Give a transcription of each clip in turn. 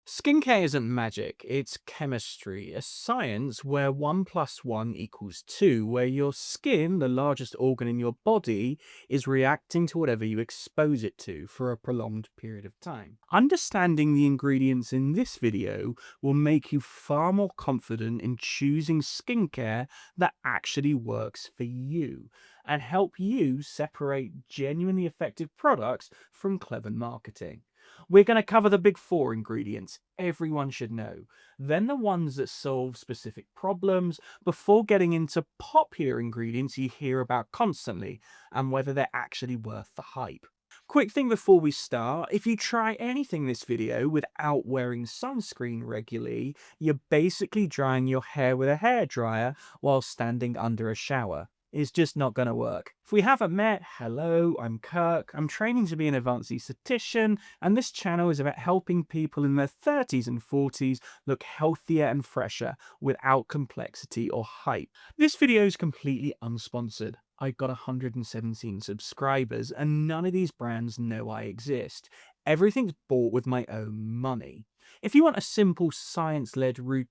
Skincare isn't magic, it's chemistry, a science where 1 plus 1 equals 2, where your skin, the largest organ in your body, is reacting to whatever you expose it to for a prolonged period of time. Understanding the ingredients in this video will make you far more confident in choosing skincare that actually works for you and help you separate genuinely effective products from clever marketing. We're going to cover the big four ingredients everyone should know, then the ones that solve specific problems, before getting into popular ingredients you hear about constantly and whether they're actually worth the hype. Quick thing before we start, if you try anything in this video without wearing sunscreen regularly, you're basically drying your hair with a hairdryer while standing under a shower. It's just not going to work. If we haven't met, hello, I'm Kirk. I'm training to be an advanced esthetician, and this channel is about helping people in their 30s and 40s look healthier and fresher without complexity or hype. This video is completely unsponsored. I got 117 subscribers, and none of these brands know I exist. Everything's bought with my own money. If you want a simple science-led routine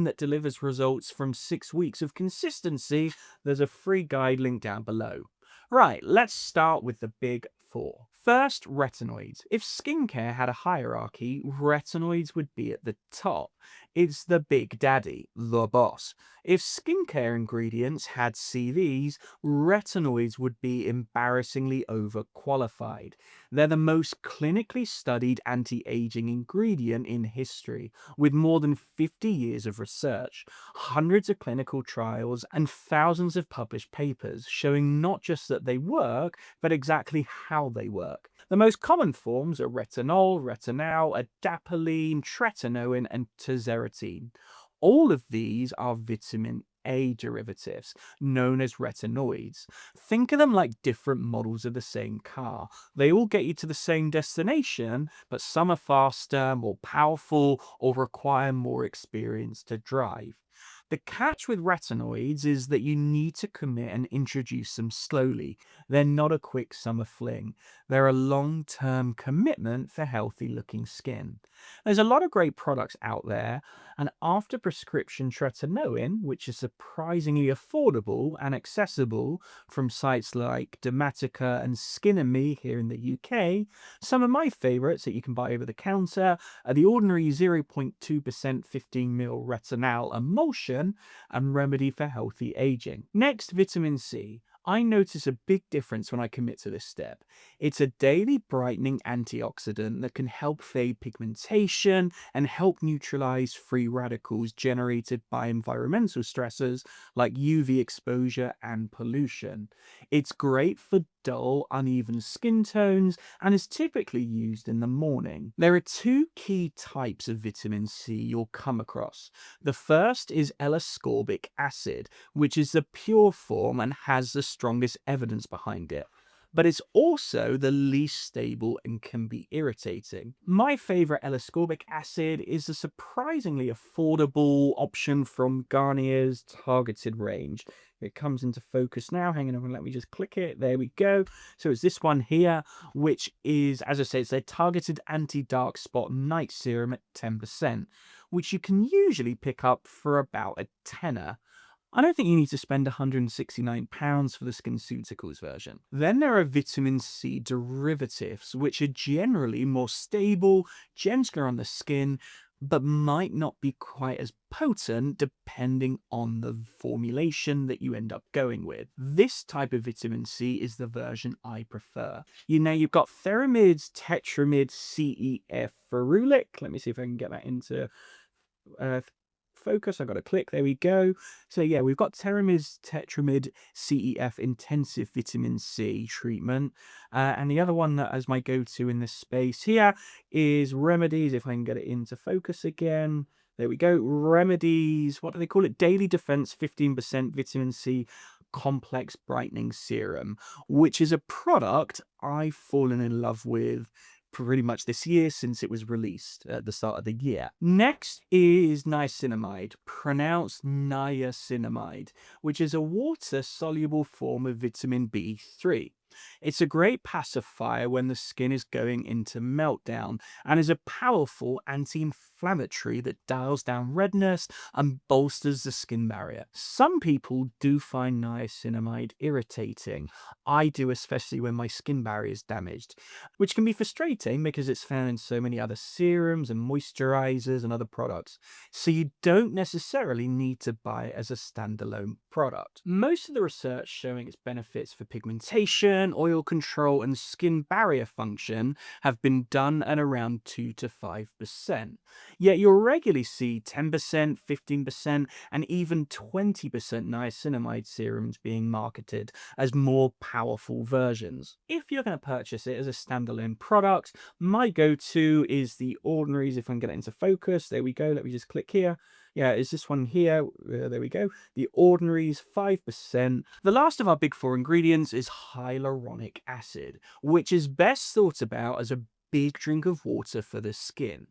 that delivers results from 6 weeks of consistency, there's a free guide link down below. Right, let's start with the big four. First, retinoids. If skincare had a hierarchy, retinoids would be at the top. It's the big daddy, the boss. If skincare ingredients had CVs, retinoids would be embarrassingly overqualified. They're the most clinically studied anti-aging ingredient in history, with more than 50 years of research, hundreds of clinical trials, and thousands of published papers showing not just that they work, but exactly how they work. The most common forms are retinol, retinal, adapalene, tretinoin, and tazarotene. All of these are vitamin A derivatives, known as retinoids. Think of them like different models of the same car. They all get you to the same destination, but some are faster, more powerful, or require more experience to drive. The catch with retinoids is that you need to commit and introduce them slowly. They're not a quick summer fling. They're a long-term commitment for healthy-looking skin. There's a lot of great products out there, and after prescription tretinoin, which is surprisingly affordable and accessible from sites like Dermatica and Skin and Me here in the UK, some of my favorites that you can buy over the counter are the ordinary 0.2% 15ml retinal emulsion and Remedy for Healthy Aging. Next, vitamin C. I notice a big difference when I commit to this step. It's a daily brightening antioxidant that can help fade pigmentation and help neutralize free radicals generated by environmental stressors like UV exposure and pollution. It's great for dull, uneven skin tones and is typically used in the morning. There are two key types of vitamin C you'll come across. The first is L-ascorbic acid, which is the pure form and has the strongest evidence behind it. But it's also the least stable and can be irritating. My favorite L-ascorbic acid is a surprisingly affordable option from Garnier's targeted range. It comes into focus now. Hang on, let me just click it. There we go. So it's this one here, which is, as I say, it's a targeted anti-dark spot night serum at 10%, which you can usually pick up for about a tenner. I don't think you need to spend £169 for the SkinCeuticals version. Then there are vitamin C derivatives, which are generally more stable, gentler on the skin, but might not be quite as potent depending on the formulation that you end up going with. This type of vitamin C is the version I prefer. You've got Ceramides, Tetramid, CEF, ferulic. Let me see if I can get that into focus. I got to click. There we go. So yeah, we've got Ceramides, Tetramid, CEF intensive vitamin C treatment, and the other one that as my go-to in this space here is Remedies. If I can get it into focus again. There we go. Remedies. What do they call it? Daily Defense 15% vitamin C complex brightening serum, which is a product I've fallen in love with pretty much this year since it was released at the start of the year. Next is niacinamide, pronounced niacinamide, which is a water-soluble form of vitamin B3. It's a great pacifier when the skin is going into meltdown and is a powerful anti-inflammatory that dials down redness and bolsters the skin barrier. Some people do find niacinamide irritating. I do, especially when my skin barrier is damaged, which can be frustrating because it's found in so many other serums and moisturizers and other products. So you don't necessarily need to buy it as a standalone product. Most of the research showing its benefits for pigmentation, oil control, and skin barrier function have been done at around 2 to 5%. Yet you'll regularly see 10%, 15%, and even 20% niacinamide serums being marketed as more powerful versions. If you're going to purchase it as a standalone product, my go-to is the Ordinaries. If I can get it into focus, there we go. Let me just click here. Yeah, is this one here? There we go. The Ordinaries, 5%. The last of our big four ingredients is hyaluronic acid, which is best thought about as a big drink of water for the skin.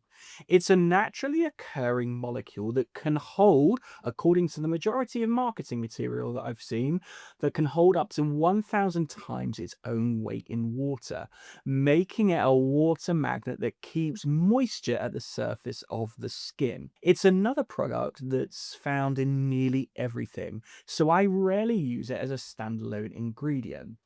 It's a naturally occurring molecule that can hold, according to the majority of marketing material that I've seen, that can hold up to 1,000 times its own weight in water, making it a water magnet that keeps moisture at the surface of the skin. It's another product that's found in nearly everything, so I rarely use it as a standalone ingredient.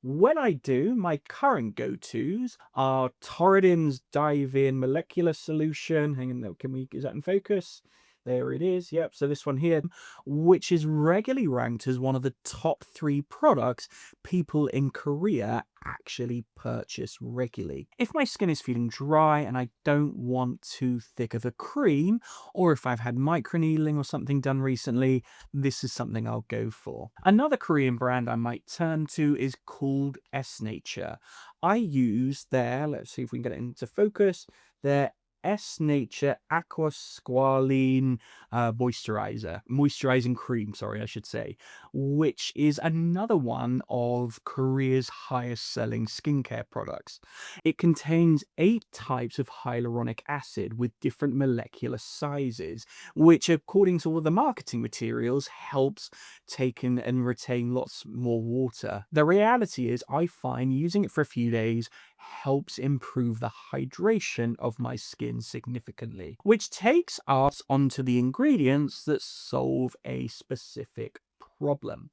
When I do, my current go-tos are Torridin's Dive-In Molecular Solution. Hang on, is that in focus? There it is. Yep. So this one here, which is regularly ranked as one of the top 3 products people in Korea actually purchase regularly. If my skin is feeling dry and I don't want too thick of a cream, or if I've had microneedling or something done recently, this is something I'll go for. Another Korean brand I might turn to is called S Nature. I use let's see if we can get it into focus, their S Nature Aqua Squalene moisturizing cream, sorry, I should say, which is another one of Korea's highest selling skincare products. It contains 8 types of hyaluronic acid with different molecular sizes, which, according to all the marketing materials, helps take in and retain lots more water. The reality is, I find using it for a few days helps improve the hydration of my skin significantly, which takes us onto the ingredients that solve a specific problem.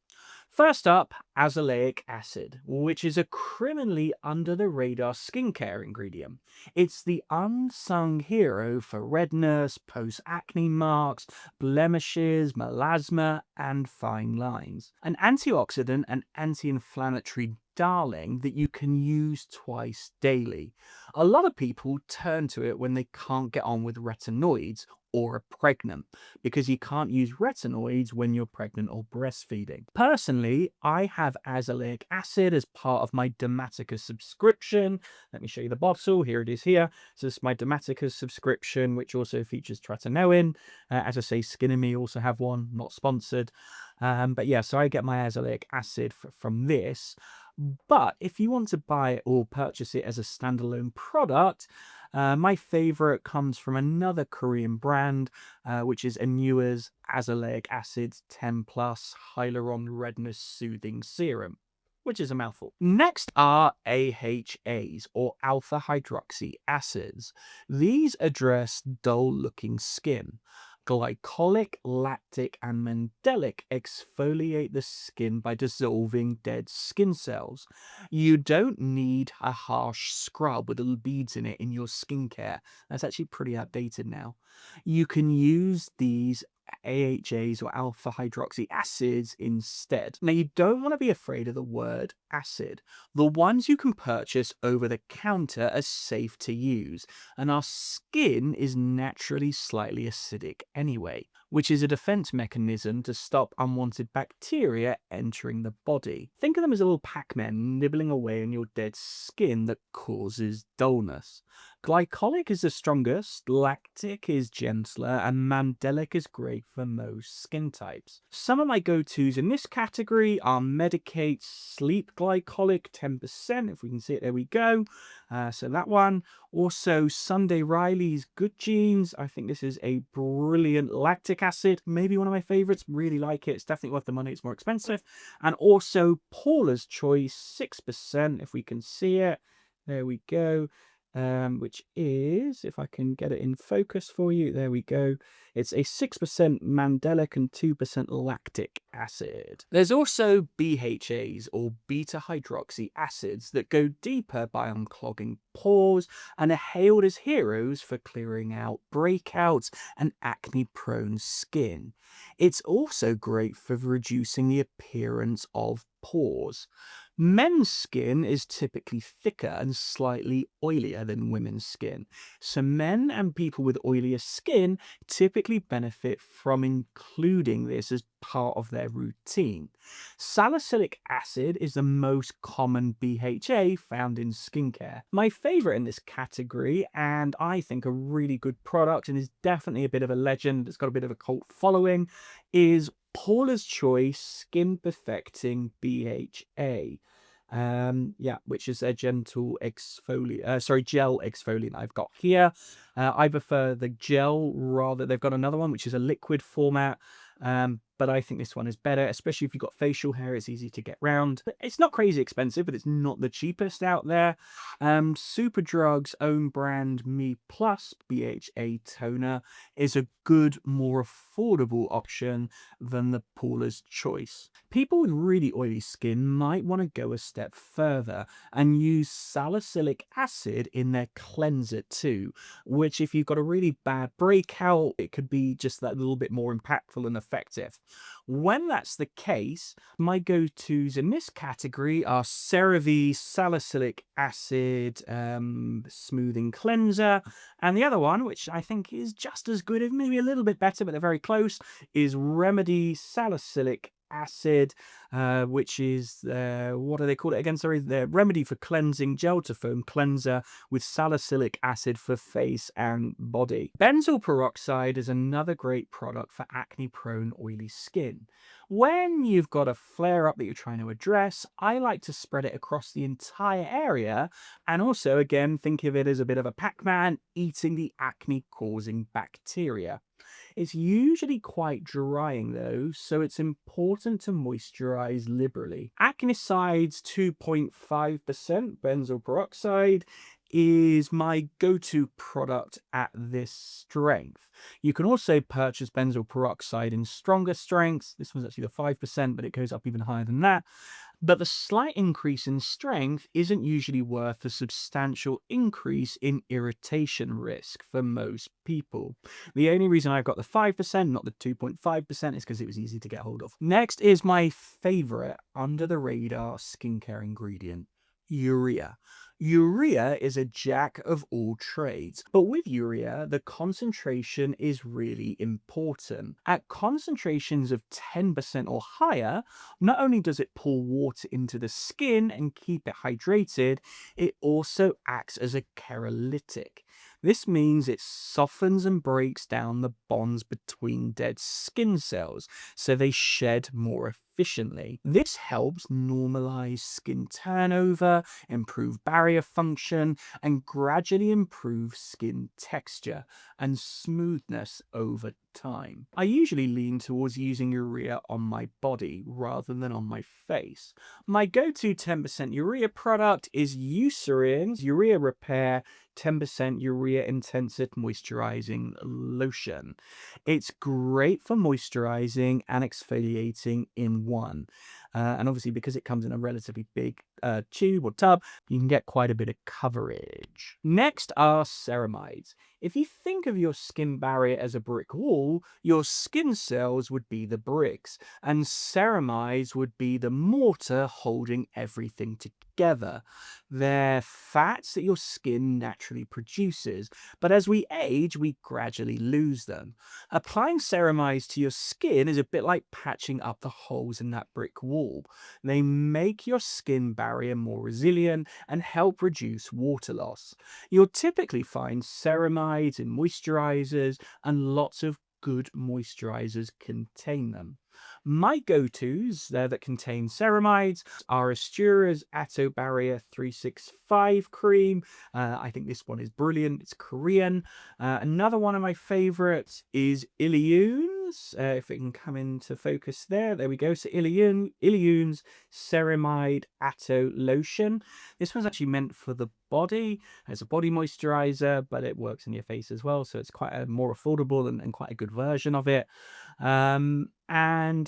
First up, azelaic acid, which is a criminally under the radar skincare ingredient. It's the unsung hero for redness, post acne marks, blemishes, melasma, and fine lines. An antioxidant and anti inflammatory darling that you can use twice daily. A lot of people turn to it when they can't get on with retinoids or are pregnant, because you can't use retinoids when you're pregnant or breastfeeding. Personally, I have azelaic acid as part of my Dermatica subscription. Let me show you the bottle. Here it is here. So this is my Dermatica subscription, which also features Tretinoin. As I say, Skin and Me also have one, not sponsored. But yeah, so I get my azelaic acid from this. But if you want to buy it or purchase it as a standalone product, my favorite comes from another Korean brand, which is Anua's Azelaic Acid 10 Plus Hyaluron Redness Soothing Serum, which is a mouthful. Next are AHAs, or alpha hydroxy acids. These address dull-looking skin. Glycolic, lactic, and mandelic exfoliate the skin by dissolving dead skin cells. You don't need a harsh scrub with little beads in it in your skincare. That's actually pretty outdated now. You can use these AHAs or alpha hydroxy acids instead. Now, you don't want to be afraid of the word acid. The ones you can purchase over the counter are safe to use, and our skin is naturally slightly acidic anyway, which is a defense mechanism to stop unwanted bacteria entering the body. Think of them as little Pac-Men nibbling away on your dead skin that causes dullness. Glycolic is the strongest, lactic is gentler, and mandelic is great for most skin types. Some of my go-tos in this category are Medicate Sleep Glycolic 10%, if we can see it, there we go. So that one, Also, Sunday Riley's Good Genes. I think this is a brilliant lactic acid. Maybe one of my favorites. Really like it. It's definitely worth the money. It's more expensive. And also Paula's Choice 6%, if we can see it. There we go. Which is, if I can get it in focus for you, there we go. It's a 6% mandelic and 2% lactic acid. There's also BHAs, or beta hydroxy acids, that go deeper by unclogging pores and are hailed as heroes for clearing out breakouts and acne-prone skin. It's also great for reducing the appearance of pores. Men's skin is typically thicker and slightly oilier than women's skin, so men and people with oilier skin typically benefit from including this as part of their routine. Salicylic acid is the most common BHA found in skincare. My favorite in this category, and I think a really good product, and is definitely a bit of a legend, it's got a bit of a cult following, is Paula's Choice Skin Perfecting BHA. Yeah, which is a gentle gel exfoliant I've got here. I prefer the gel rather. They've got another one which is a liquid format, but I think this one is better, especially if you've got facial hair. It's easy to get round. It's not crazy expensive, but it's not the cheapest out there. Superdrug's own brand Me Plus BHA toner is a good, more affordable option than the Paula's Choice. People with really oily skin might want to go a step further and use salicylic acid in their cleanser too, which if you've got a really bad breakout, it could be just that little bit more impactful and effective. When that's the case, my go-tos in this category are CeraVe Salicylic Acid Smoothing Cleanser, and the other one, which I think is just as good, if maybe a little bit better, but they're very close, is Remedy Salicylic Acid, which is what do they call it again? Sorry, the Remedy for Cleansing Gel to Foam Cleanser with salicylic acid for face and body. Benzoyl peroxide is another great product for acne-prone, oily skin. When you've got a flare-up that you're trying to address, I like to spread it across the entire area, and also, again, think of it as a bit of a Pac-Man eating the acne-causing bacteria. It's usually quite drying though, so it's important to moisturize liberally. Acnicide's 2.5% benzoyl peroxide is my go-to product at this strength. You can also purchase benzoyl peroxide in stronger strengths. This one's actually the 5%, but it goes up even higher than that. But the slight increase in strength isn't usually worth a substantial increase in irritation risk for most people. The only reason I've got the 5%, not the 2.5%, is because it was easy to get hold of. Next is my favorite under the radar skincare ingredient, urea. Urea is a jack of all trades, but with urea, the concentration is really important. At concentrations of 10% or higher, not only does it pull water into the skin and keep it hydrated, it also acts as a cherolytic. This means it softens and breaks down the bonds between dead skin cells, so they shed more efficiently. This helps normalize skin turnover, improve barrier function, and gradually improve skin texture and smoothness over time. I usually lean towards using urea on my body rather than on my face. My go-to 10% urea product is Eucerin's Urea Repair 10% Urea Intensive Moisturizing Lotion. It's great for moisturizing and exfoliating in one. And obviously, because it comes in a relatively big tube or tub, you can get quite a bit of coverage. Next are ceramides. If you think of your skin barrier as a brick wall, your skin cells would be the bricks, and ceramides would be the mortar holding everything together. They're fats that your skin naturally produces, but as we age, we gradually lose them. Applying ceramides to your skin is a bit like patching up the holes in that brick wall. They make your skin barrier more resilient and help reduce water loss. You'll typically find ceramides in moisturizers, and lots of good moisturizers contain them. My go-tos that contain ceramides are Astura's Atto Barrier 365 cream. I think this one is brilliant. It's Korean. Another one of my favorites is Iliun's. If it can come into focus there. There we go. So Iliun's Ceramide Atto Lotion. This one's actually meant for the body as a body moisturizer, but it works in your face as well. So it's quite a more affordable and quite a good version of it. And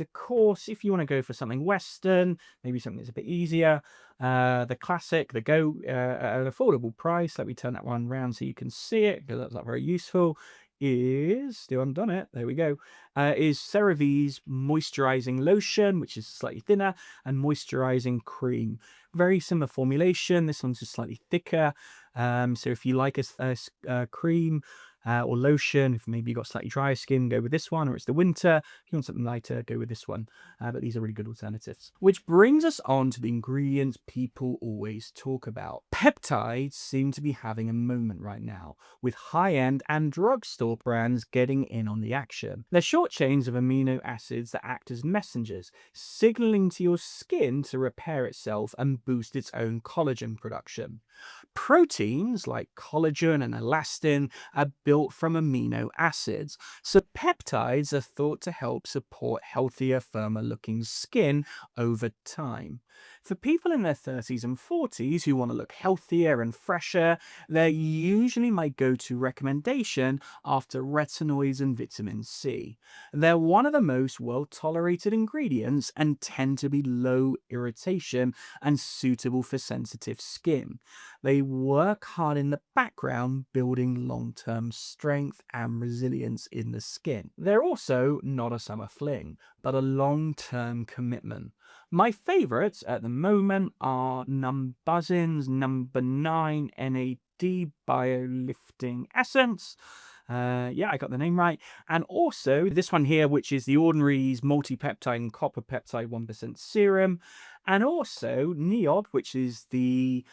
of course, if you want to go for something Western, maybe something that's a bit easier, the classic, the Go at an affordable price. Let me turn that one around so you can see it because that's not very useful. Is still undone it. There we go. Is CeraVe's moisturizing lotion, which is slightly thinner, and moisturizing cream. Very similar formulation. This one's just slightly thicker. So if you like a cream or lotion, if maybe you've got slightly drier skin, go with this one, or it's the winter. If you want something lighter, go with this one. But these are really good alternatives. Which brings us on to the ingredients people always talk about. Peptides seem to be having a moment right now, with high-end and drugstore brands getting in on the action. They're short chains of amino acids that act as messengers, signaling to your skin to repair itself and boost its own collagen production. Proteins like collagen and elastin are built from amino acids, so peptides are thought to help support healthier, firmer looking skin over time. For people in their 30s and 40s who want to look healthier and fresher, they're usually my go-to recommendation after retinoids and vitamin C. They're one of the most well-tolerated ingredients and tend to be low irritation and suitable for sensitive skin. They work hard in the background, building long-term strength and resilience in the skin. They're also not a summer fling, but a long-term commitment. My favorites at the moment are Numbuzzin's number 9 NAD Biolifting Essence. Yeah, I got the name right. And also this one here, which is the Ordinary's multi-peptide and copper peptide 1% serum. And also Neod, which is the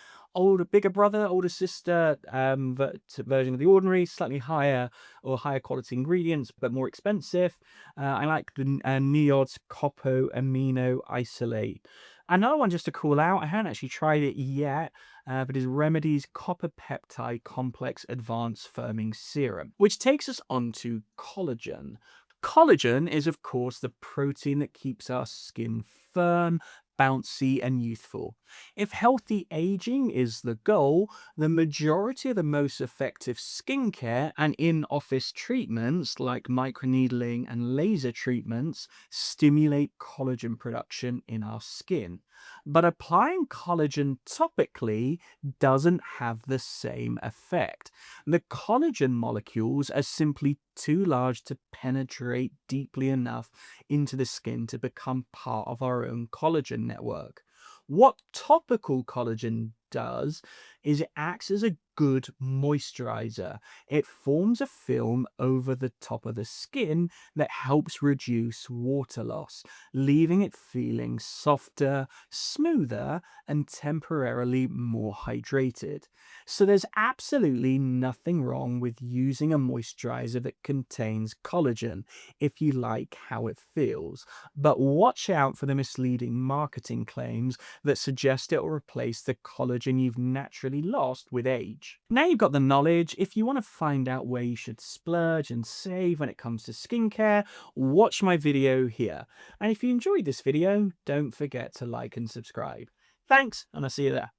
bigger brother, older sister version of the Ordinary, slightly higher or higher quality ingredients, but more expensive. I like the Neod's Copo Amino Isolate. Another one just to call out, I haven't actually tried it yet, but is Remedy's Copper Peptide Complex Advanced Firming Serum, which takes us on to collagen. Collagen is, of course, the protein that keeps our skin firm, bouncy, and youthful. If healthy aging is the goal, the majority of the most effective skincare and in-office treatments like microneedling and laser treatments stimulate collagen production in our skin. But applying collagen topically doesn't have the same effect. The collagen molecules are simply too large to penetrate deeply enough into the skin to become part of our own collagen network. What topical collagen does is it acts as a good moisturizer. It forms a film over the top of the skin that helps reduce water loss, leaving it feeling softer, smoother, and temporarily more hydrated. So there's absolutely nothing wrong with using a moisturizer that contains collagen if you like how it feels. But watch out for the misleading marketing claims that suggest it will replace the collagen you've naturally lost with age. Now you've got the knowledge, if you want to find out where you should splurge and save when it comes to skincare, watch my video here. And if you enjoyed this video, don't forget to like and subscribe. Thanks, and I'll see you there.